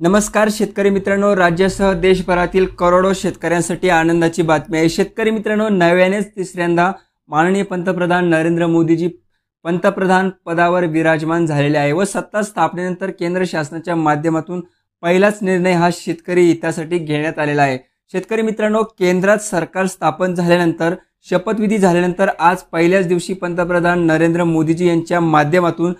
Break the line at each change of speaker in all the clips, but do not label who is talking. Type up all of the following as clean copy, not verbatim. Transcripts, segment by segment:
नमस्कार शेतकरी मित्रांनो, राज्यासह देशभरातील करोडो शेतकऱ्यांसाठी आनंदाची बातमी आहे। शेतकरी मित्रांनो, नव्यानेच तिसऱ्यांदा माननीय पंतप्रधान नरेंद्र मोदीजी पंतप्रधान पदावर विराजमान झालेले आहे व सत्ता स्थापनेनंतर केंद्र शासनाच्या माध्यमातून पहिलाच निर्णय हा शेतकरी हितासाठी घेण्यात आलेला आहे। शेतकरी मित्रांनो, केंद्रात सरकार स्थापन झाल्यानंतर शपथविधी झाल्यानंतर आज पहिल्याच दिवशी पंतप्रधान नरेंद्र मोदीजी यांच्या माध्यमातून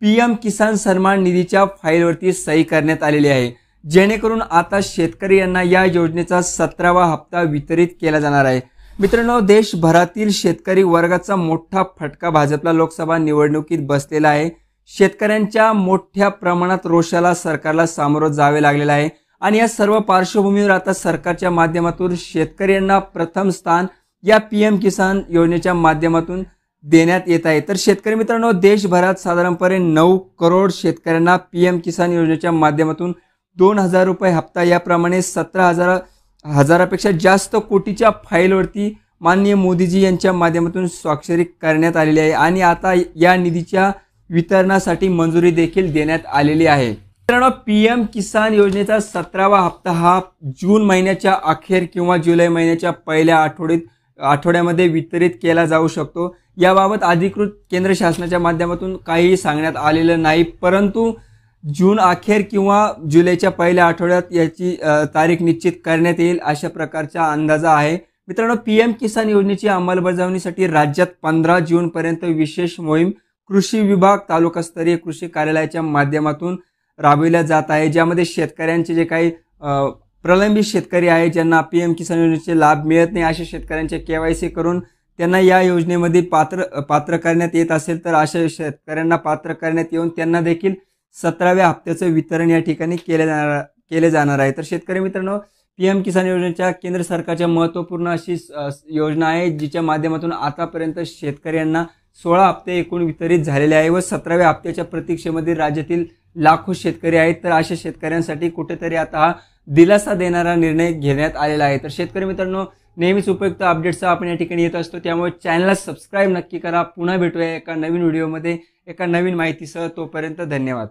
पीएम किसान सन्मान निधीच्या फाईलवरती सही करण्यात आलेली आहे, जेणेकरून आता शेतकरी यांना या योजनेचा 17वा हप्ता वितरित केला जाणार आहे। मित्रांनो, देशभरातील शेतकरी वर्गाचा मोठा फटका भाजपला लोकसभा निवडणुकीत बसलेला आहे। शेतकऱ्यांच्या मोठ्या प्रमाणात रोषाला सरकारला सामोरं जावे लागलेलं आहे आणि या सर्व पार्श्वभूमीवर आता सरकारच्या माध्यमातून शेतकऱ्यांना प्रथम स्थान या पीएम किसान योजनेच्या माध्यमातून देण्यात येत आहे। तर शेतकरी मित्रांनो, देशभरात साधारणपणे 9 करोड शेतकऱ्यांना पीएम किसान योजनेच्या माध्यमातून 2000 रुपये हप्ता याप्रमाणे 17,000पेक्षा जास्त कोटीच्या फाईलवरती माननीय मोदीजी यांच्या माध्यमातून स्वाक्षरी करण्यात आलेली आहे आणि आता या निधीच्या वितरणासाठी मंजुरी देखील देण्यात आलेली आहे। मित्रांनो, पीएम किसान योजनेचा 17वा हप्ता हा जून महिन्याच्या अखेर किंवा जुलै महिन्याच्या पहिल्या आठवड्यामध्ये वितरित केला जाऊ शकतो। याबाबत अधिकृत केंद्र शासनाच्या माध्यमातून काही सांगण्यात आलेलं नाही, परंतु जून अखेर किंवा जुलैच्या पहिल्या आठवड्यात याची तारीख निश्चित करण्यात येईल अशा प्रकारचा अंदाजा आहे। मित्रांनो, पीएम किसान योजनेची अंमलबजावणीसाठी राज्यात 15 जून पर्यंत विशेष मोहीम कृषी विभाग तालुकास्तरीय कृषी कार्यालयाच्या माध्यमातून राबविल्या जात आहे, ज्यामध्ये शेतकऱ्यांचे जे काही प्रलंबित शेतकरी आहे ज्यांना पीएम किसान योजनेचे लाभ मिळत नाही अशा शेतकऱ्यांचे केवायसी करून त्यांना या योजनेमध्ये पात्र करण्यात येत असेल तर अशा शेतकऱ्यांना पात्र करण्यात येऊन त्यांना देखील 17व्या हप्त्याचं वितरण या ठिकाणी केले जाणार आहे। तर शेतकरी मित्रांनो, पीएम किसान योजनेच्या केंद्र सरकारच्या महत्त्वपूर्ण अशी योजना आहे, जिच्या माध्यमातून आतापर्यंत शेतकऱ्यांना 16 हप्ते एकूण वितरित झालेले आहे व 17व्या हप्त्याच्या प्रतीक्षेमध्ये राज्यातील लाखो शेतकरी आहेत। तर अशा शेतकऱ्यांसाठी कुठेतरी आता हा दिलासा देणारा निर्णय घेण्यात आलेला आहे। तर शेतकरी मित्रांनो, नेहमीच उपयुक्त अपडेट्स आपण या ठिकाणी येत असतो, त्यामुळे चॅनलला सबस्क्राईब नक्की करा। पुन्हा भेटूया एका नवीन व्हिडिओमध्ये एका नवीन माहितीसह। तोपर्यंत धन्यवाद।